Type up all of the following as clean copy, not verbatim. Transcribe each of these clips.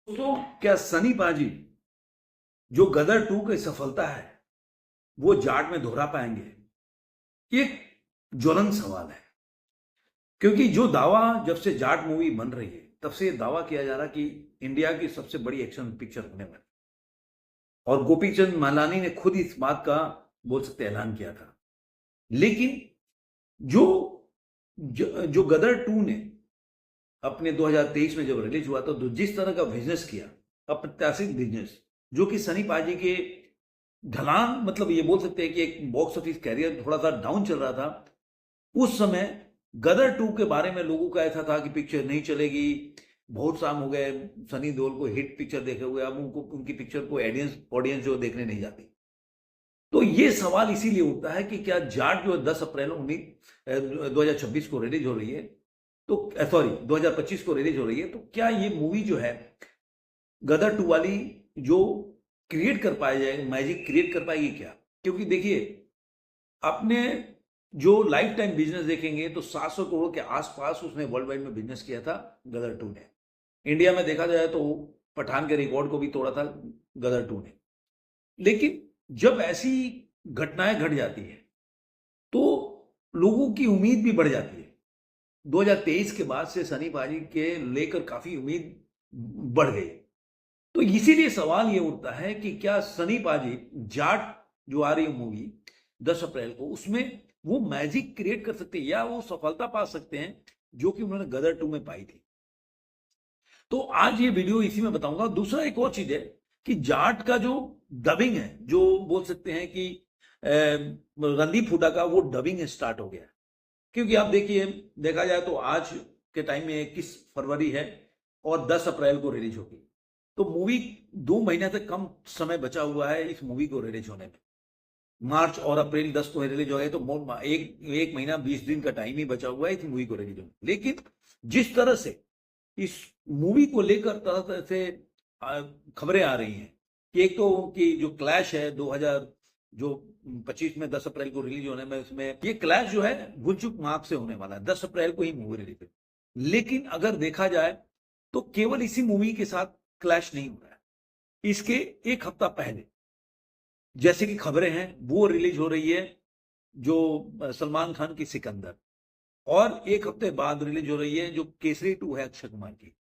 दोस्तों, क्या सनी पाजी जो गदर 2 की सफलता है वो जाट में दोहरा पाएंगे? ये एक ज्वलंत सवाल है, क्योंकि जो दावा जब से जाट मूवी बन रही है तब से ये दावा किया जा रहा कि इंडिया की सबसे बड़ी एक्शन पिक्चर होने वाली, और गोपी चंद मालानी ने खुद इस बात का बोल सकते ऐलान किया था। लेकिन जो जो गदर 2 ने अपने 2023 में जब रिलीज हुआ था, तो जिस तरह का बिजनेस किया, अप्रत्याशित बिजनेस, जो कि सनी पाजी के ढलान, मतलब ये बोल सकते हैं कि एक बॉक्स ऑफिस कैरियर थोड़ा सा डाउन चल रहा था उस समय। गदर 2 के बारे में लोगों का ऐसा था कि पिक्चर नहीं चलेगी, बहुत साल हो गए सनी देओल को हिट पिक्चर देखे हुए, अब उनको उनकी पिक्चर को ऑडियंस ऑडियंस जो देखने नहीं जाती। तो ये सवाल इसीलिए उठता है कि क्या जाट जो 10 अप्रैल 2026 को रिलीज हो रही है, तो सॉरी 2025 को रिलीज हो रही है, तो क्या ये मूवी जो है गदर 2 वाली जो क्रिएट कर पाया जाए, मैजिक क्रिएट कर पाएगी क्या? क्योंकि देखिए, आपने जो लाइफ टाइम बिजनेस देखेंगे तो 700 करोड़ के आसपास उसने वर्ल्ड वाइड में बिजनेस किया था गदर 2 ने। इंडिया में देखा जाए तो पठान के रिकॉर्ड को भी तोड़ा था गदर 2 ने। लेकिन जब ऐसी घटनाएं घट जाती है तो लोगों की उम्मीद भी बढ़ जाती है। 2023 के बाद से सनी पाजी के लेकर काफी उम्मीद बढ़ गई। तो इसीलिए सवाल ये उठता है कि क्या सनी पाजी जाट जो आ रही है मूवी 10 अप्रैल को, उसमें वो मैजिक क्रिएट कर सकते हैं या वो सफलता पा सकते हैं जो कि उन्होंने गदर 2 में पाई थी। तो आज ये वीडियो इसी में बताऊंगा। दूसरा एक और चीज है कि जाट का जो डबिंग है, जो बोल सकते हैं कि रणदीप हुड्डा का वो डबिंग स्टार्ट हो गया। क्योंकि आप देखिए, देखा जाए तो आज के टाइम में 21 फरवरी है और 10 अप्रैल को रिलीज होगी। तो मूवी 2 महीने से कम समय बचा हुआ है इस मूवी को रिलीज होने में। मार्च और अप्रैल 10 को रिलीज हो गए, तो एक महीना 20 दिन का टाइम ही बचा हुआ है इस मूवी को रिलीज होने। लेकिन जिस तरह से इस मूवी को लेकर तरह तरह से खबरें आ रही हैं कि एक तो उनकी जो क्लैश है 2000 जो 25 में 10 अप्रैल को रिलीज होने में, उसमें ये क्लैश जो है गुंचुक मार्ग से होने वाला है। 10 अप्रैल को ही मूवी रिलीज है। लेकिन अगर देखा जाए तो केवल इसी मूवी के साथ क्लैश नहीं हो रहा है। इसके एक हफ्ता पहले जैसे कि खबरें हैं वो रिलीज हो रही है जो सलमान खान की सिकंदर, और एक हफ्ते बाद रिलीज हो रही है जो केसरी 2 है अक्षय कुमार की।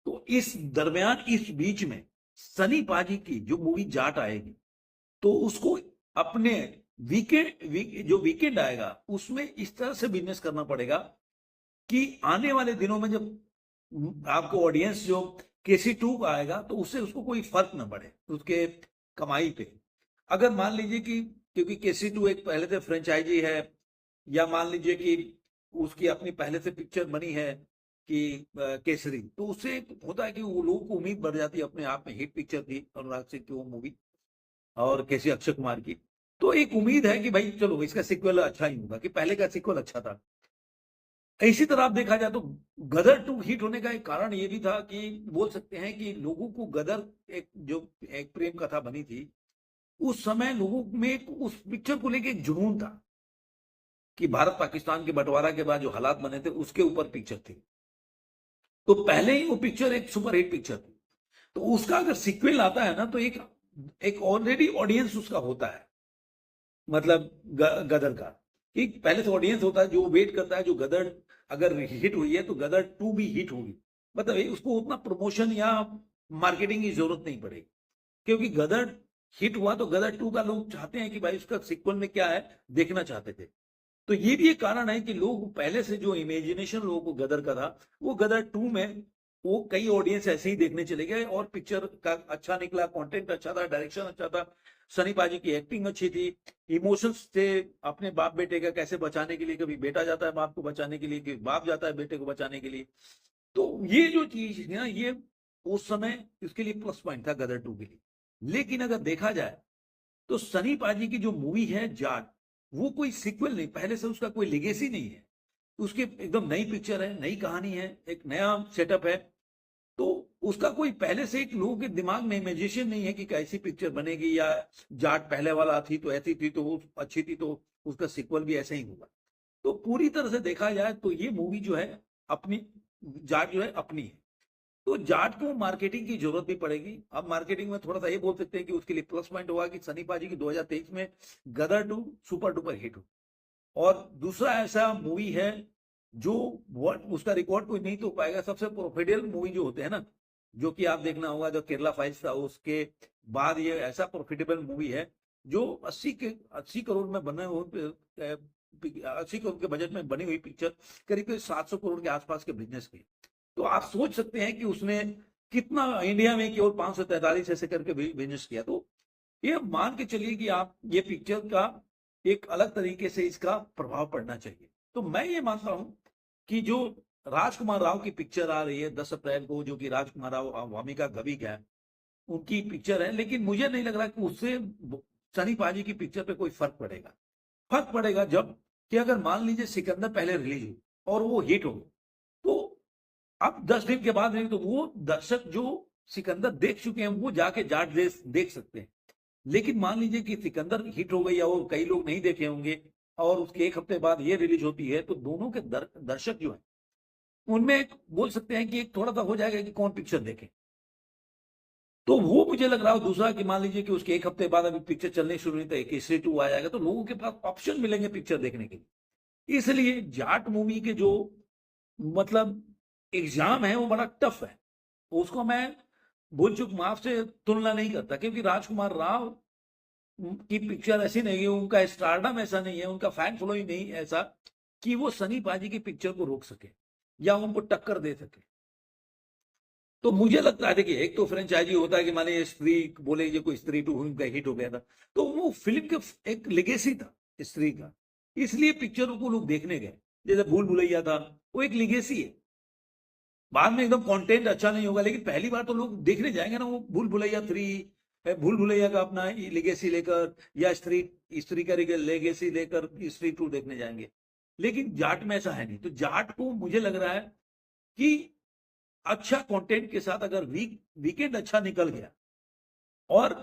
तो इस दरमियान, इस बीच में सनी पाजी की जो मूवी जाट आएगी, तो उसको अपने जो वीकेंड आएगा उसमें इस तरह से बिजनेस करना पड़ेगा कि आने वाले दिनों में जब आपको ऑडियंस जो केसी 2 का आएगा तो उससे उसको कोई फर्क ना पड़े उसके कमाई पे। अगर मान लीजिए कि क्योंकि केसी 2 एक पहले से फ्रेंचाइजी है, या मान लीजिए कि उसकी अपनी पहले से पिक्चर बनी है कि केसरी, तो उससे होता है कि वो लोगों को उम्मीद बढ़ जाती है। अपने आप में हिट पिक्चर थी अनुराग सिंह की वो मूवी, और कैसी अक्षय कुमार की। तो एक उम्मीद है कि भाई चलो इसका सिक्वल अच्छा ही होगा, कि पहले का सिक्वल अच्छा था। इसी तरह आप देखा जाए तो गदर 2 हिट होने का एक कारण ये भी था कि बोल सकते हैं कि लोगों को गदर, एक जो एक प्रेम कथा बनी थी, उस समय लोगों में उस पिक्चर को लेके एक जुनून था कि भारत पाकिस्तान के बंटवारा के बाद जो हालात बने थे उसके ऊपर पिक्चर थी। तो पहले ही वो पिक्चर एक सुपरहिट पिक्चर थी। तो उसका अगर सीक्वल आता है ना, तो एक एक ऑलरेडी ऑडियंस उसका होता है, मतलब गदर का, कि पहले से ऑडियंस होता है जो वेट करता है। जो गदर अगर हिट हुई है तो गदर 2 भी हिट होगी, मतलब उसको उतना प्रमोशन या मार्केटिंग की जरूरत नहीं पड़ेगी। क्योंकि गदर हिट हुआ तो गदर 2 का लोग चाहते हैं कि भाई उसका सीक्वल में क्या है, देखना चाहते थे। तो ये भी एक कारण है कि लोग पहले से जो इमेजिनेशन लोगों को गदर का था, वो गदर 2 में वो कई ऑडियंस ऐसे ही देखने चले गए, और पिक्चर का अच्छा निकला, कंटेंट अच्छा था, डायरेक्शन अच्छा था, सनी पाजी की एक्टिंग अच्छी थी, इमोशंस थे अपने बाप बेटे का कैसे बचाने के लिए, कभी बेटा जाता है बाप को बचाने के लिए, कभी बाप जाता है बेटे को बचाने के लिए। तो ये जो चीज है ना, ये उस समय इसके लिए प्लस पॉइंट था गदर 2 के लिए। लेकिन अगर देखा जाए तो सनी पाजी की जो मूवी है जाट, वो कोई सीक्वल नहीं, पहले से उसका कोई लेगेसी नहीं है। उसकी एकदम नई पिक्चर है, नई कहानी है, एक नया सेटअप है। तो उसका कोई पहले से एक लोगों के दिमाग में इमेजिनेशन नहीं है कि कैसी पिक्चर बनेगी, या जाट पहले वाला थी तो ऐसी थी तो वो अच्छी थी तो उसका सीक्वल भी ऐसा ही होगा। तो पूरी तरह से देखा जाए तो ये मूवी जो है अपनी, जाट जो है अपनी है। तो जाट को मार्केटिंग की जरूरत भी पड़ेगी। अब मार्केटिंग में थोड़ा सा ये बोल सकते हैं कि उसके लिए प्लस पॉइंट होगा कि सनी पाजी की 2023 में गदर 2 सुपर डुपर हिट हो। और दूसरा ऐसा मूवी है जो उसका रिकॉर्ड कोई नहीं तो पाएगा, सबसे प्रॉफिटेबल मूवी जो होते हैं ना, जो कि आप देखना होगा, जो केरला फाइल्स था उसके बाद ये ऐसा प्रॉफिटेबल मूवी है जो 80 करोड़ में बने हुए 80 करोड़ के बजट में बनी हुई पिक्चर करीब 700 करोड़ के आसपास के बिजनेस की। तो आप सोच सकते हैं कि उसने कितना इंडिया में केवल 543 ऐसे करके बिजनेस किया। तो ये मान के चलिए कि आप ये पिक्चर का एक अलग तरीके से इसका प्रभाव पड़ना चाहिए। तो मैं ये मानता हूं कि जो राजकुमार राव की पिक्चर आ रही है 10 अप्रैल को, जो कि राजकुमार राव वामिका गविक है उनकी पिक्चर है, लेकिन मुझे नहीं लग रहा कि उससे सनी पाजी की पिक्चर पे कोई फर्क पड़ेगा। फर्क पड़ेगा जब कि अगर मान लीजिए सिकंदर पहले रिलीज हुई और वो हिट हो, तो अब 10 दिन के बाद नहीं तो वो दर्शक जो सिकंदर देख चुके हैं वो जाके जाट देख सकते हैं। लेकिन मान लीजिए कि सिकंदर हिट हो गई और कई लोग नहीं देखे होंगे और उसके एक हफ्ते बाद ये रिलीज होती है, तो दोनों के दर्शक जो है उनमें बोल सकते हैं कि एक थोड़ा सा हो जाएगा कि कौन पिक्चर देखे। तो वो मुझे लग रहा है। दूसरा कि मान लीजिए कि उसके एक हफ्ते बाद अभी पिक्चर चलनी शुरू हुई तो केसरी 2 आ जाएगा, तो लोगों के पास ऑप्शन मिलेंगे पिक्चर देखने के लिए। इसलिए जाट मूवी के जो मतलब एग्जाम है वो बड़ा टफ है। उसको मैं भूल चूक माफ से तुलना नहीं करता, क्योंकि राजकुमार राव की पिक्चर ऐसी नहीं है, उनका स्टारडम ऐसा नहीं है, उनका फैन फॉलोइंग नहीं ऐसा कि वो सनी पाजी की पिक्चर को रोक सके या उनको टक्कर दे सके। तो मुझे लगता है, देखिए एक तो फ्रेंचाइजी होता है कि माने स्त्री बोले ये कोई स्त्री 2 उनका हिट हो गया था, तो वो फिल्म के एक लेगेसी था स्त्री का, इसलिए पिक्चरों को लोग देखने गए। जैसे भूल भुलैया था, वो एक लेगेसी है। बाद में एकदम कंटेंट अच्छा नहीं होगा, लेकिन पहली बार तो लोग देखने जाएंगे ना वो भूल भुलैया 3, भूल भुलैया का अपना लेगेसी लेकर, या स्त्री स्त्री का लेगेसी लेकर स्त्री 2 देखने जाएंगे। लेकिन जाट में ऐसा है नहीं। तो जाट को मुझे लग रहा है कि अच्छा कंटेंट के साथ अगर वीकेंड अच्छा निकल गया, और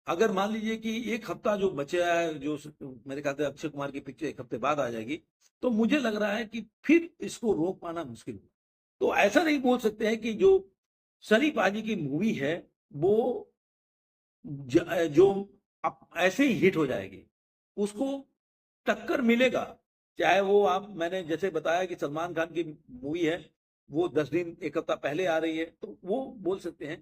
अगर मान लीजिए कि एक हफ्ता जो बचा है, जो मेरे ख्याल से अक्षय कुमार की पिक्चर एक हफ्ते बाद आ जाएगी, तो मुझे लग रहा है कि फिर इसको रोक पाना मुश्किल होगा। तो ऐसा नहीं बोल सकते हैं कि जो सनी पाजी की मूवी है वो जो ऐसे ही हिट हो जाएगी, उसको टक्कर मिलेगा। चाहे वो आप, मैंने जैसे बताया कि सलमान खान की मूवी है वो 10 दिन एक हफ्ता पहले आ रही है, तो वो बोल सकते हैं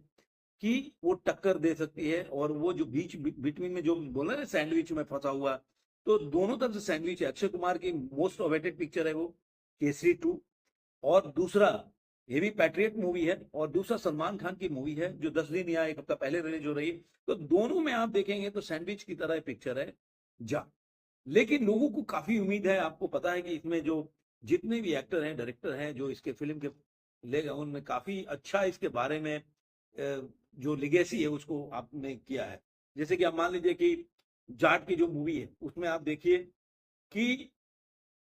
कि वो टक्कर दे सकती है। और वो जो बीच बिटवीन में जो बोला ना सैंडविच में फंसा हुआ, तो दोनों तरफ से सैंडविच है। अक्षय कुमार की मोस्ट अवेटेड पिक्चर है वो केसरी 2, और दूसरा ये भी पैट्रियट मूवी है, और दूसरा सलमान खान की मूवी है जो 10 दिन या एक हफ्ता पहले रिलीज हो रही है। तो दोनों में आप देखेंगे तो सैंडविच की तरह पिक्चर है जा। लेकिन लोगों को काफी उम्मीद है, आपको पता है कि इसमें जो जितने भी एक्टर हैं, डायरेक्टर हैं जो इसके फिल्म के ले गए, उनमें काफी अच्छा इसके बारे में जो लिगेसी है उसको आपने किया है। जैसे कि आप मान लीजिए कि जाट की जो मूवी है उसमें आप देखिए कि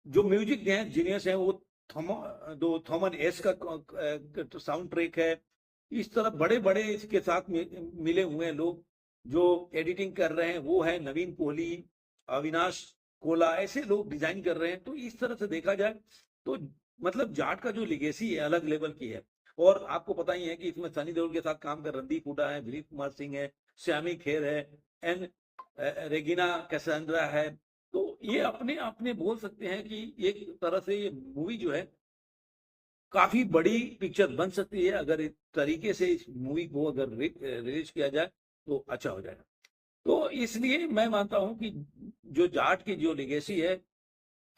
जो म्यूजिक है जीनियस है वो थॉमन एस का साउंड ट्रैक है। इस तरह बड़े बड़े इसके साथ मिले हुए हैं लोग जो एडिटिंग कर रहे हैं, वो है नवीन कोहली, अविनाश कोला, ऐसे लोग डिजाइन कर रहे हैं। तो इस तरह से देखा जाए तो मतलब जाट का जो लिगेसी है अलग लेवल की है। और आपको पता ही है कि इसमें सनी देओल के साथ काम कर रणदीप हुड्डा है, दिलीप कुमार सिंह है, श्यामी खेर है, एन रेगिना कैसेंड्रा है। तो ये अपने अपने बोल सकते हैं कि एक तरह से ये मूवी जो है काफी बड़ी पिक्चर बन सकती है, अगर इस तरीके से इस मूवी को अगर रिलीज किया जाए तो अच्छा हो जाएगा। तो इसलिए मैं मानता हूं कि जो जाट की जो लिगेसी है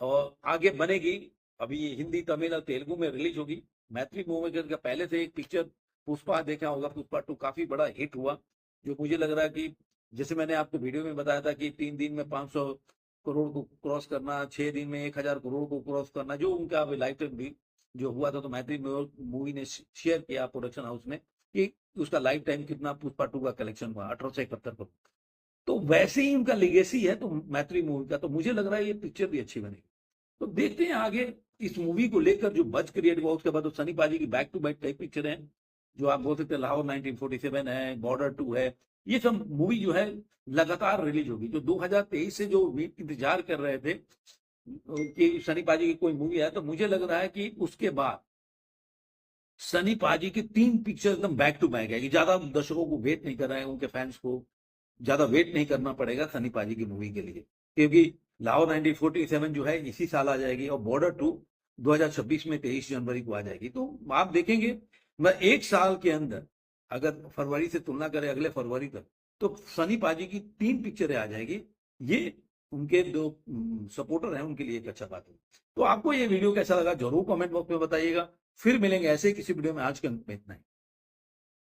और आगे बनेगी। अभी ये हिंदी, तमिल और तेलुगु में रिलीज होगी। मैथिली मूवी का पहले से एक पिक्चर पुष्पा देखा होगा, पुष्पा 2 काफी बड़ा हिट हुआ, जो मुझे लग रहा है कि जैसे मैंने आपको वीडियो में बताया था कि 3 दिन में 500 करोड़ को क्रॉस करना, 6 दिन में 1000 करोड़ को क्रॉस करना, जो उनका अभी लाइफ टाइम भी जो हुआ था। तो मैथिली मूवी ने शेयर किया प्रोडक्शन हाउस ने कि उसका लाइफ टाइम कितना पुष्पा 2 का कलेक्शन हुआ, 1871 करोड़। तो वैसे ही उनका लिगेसी है तो मैत्री मूवी का, तो मुझे लग रहा है ये पिक्चर भी अच्छी बनेगी। तो देखते हैं आगे इस मूवी को लेकर जो बज क्रिएट हुआ। उसके बाद तो सनी पाजी की back to back type picture है, जो आप बोल सकते हैं लाहौर 1947 है, बॉर्डर 2 है। ये सब मूवी जो है लगातार रिलीज होगी। जो 2023 से जो इंतजार कर रहे थे कि सनी पाजी की कोई मूवी है, तो मुझे लग रहा है कि उसके बाद सनी पाजी की 3 पिक्चर एकदम बैक टू बैक है कि ज्यादा दर्शकों को वेट नहीं कर रहे हैं, उनके फैंस को ज्यादा वेट नहीं करना पड़ेगा सनी पाजी की मूवी के लिए, क्योंकि लाहौर 1947 जो है इसी साल आ जाएगी और बॉर्डर 2 2026 में 23 जनवरी को आ जाएगी। तो आप देखेंगे मैं एक साल के अंदर अगर फरवरी से तुलना करें अगले फरवरी तक, तो सनी पाजी की 3 पिक्चरें आ जाएगी। ये उनके जो सपोर्टर हैं उनके लिए एक अच्छा बात है। तो आपको ये वीडियो कैसा लगा जरूर कमेंट बॉक्स में बताइएगा। फिर मिलेंगे ऐसे किसी वीडियो में, आज के अंत में इतना ही।